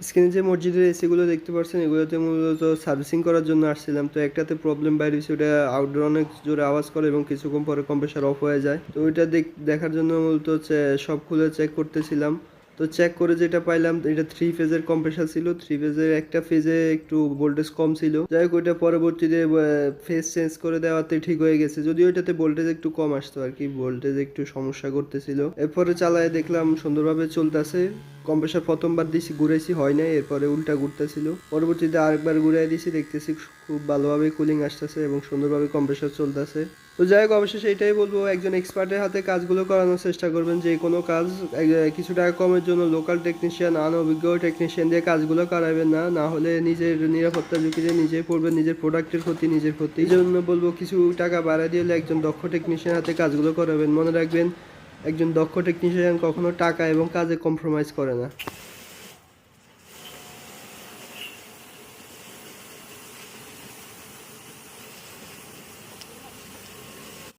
স্ক্রিনে যে মসজিদের এসিগুলো দেখতে পাচ্ছেন এগুলোতে মূলত সার্ভিসিং করার জন্য আসছিলাম। তো একটাতে প্রবলেম বাইরে হয়েছে, ওটা আউটডোর অনেক জোরে আওয়াজ করে এবং কিছুক্ষণ পরে কম্প্রেসার অফ হয়ে যায়। তো ওইটা দেখার জন্য মূলত হচ্ছে সব খুলে চেক করতেছিলাম। তো চেক করে যেটা পাইলাম এটা 3 ফেজের কম্প্রেসার ছিল। 3 ফেজের একটা ফেজে একটু ভোল্টেজ কম ছিল, যাই হোক ওইটা পরবর্তীতে ফেজ চেঞ্জ করে দেওয়াতে ঠিক হয়ে গেছে, যদিও এটাতে ভোল্টেজ একটু কম আসতো আর কি, ভোল্টেজ একটু সমস্যা করতেছিল। এরপরে চালায় দেখলাম সুন্দরভাবে চলতেছে। কম্প্রেসার প্রথমবার দিছি ঘুরাইছি হয় নাই, এরপরে উল্টা ঘুরতেছিল, পরবর্তীতে আরেকবার ঘুরাই দিছি, দেখতেছি খুব ভালোভাবে কুলিং আসতেছে এবং সুন্দরভাবে কম্প্রেসার চলতেছে। তো যাই হোক অবশেষে এটাই বলবো, একজন এক্সপার্টের হাতে কাজগুলো করানোর চেষ্টা করবেন। যে কোনো কাজ কিছু টাকা কমের জন্য লোকাল টেকনিশিয়ান, অভিজ্ঞ টেকনিশিয়ান দিয়ে কাজগুলো করাবেন না, না হলে নিজের নিরাপত্তা ঝুঁকিতে নিজেই পড়বেন, নিজের প্রোডাক্টের ক্ষতি নিজের ক্ষতি। এই জন্য বলবো কিছু টাকা বাড়াই দিয়ে একজন দক্ষ টেকনিশিয়ান হাতে কাজগুলো করাবেন। মনে রাখবেন একজন দক্ষ টেকনিশিয়ান কখনো টাকা এবং কাজে কম্প্রোমাইজ করে না।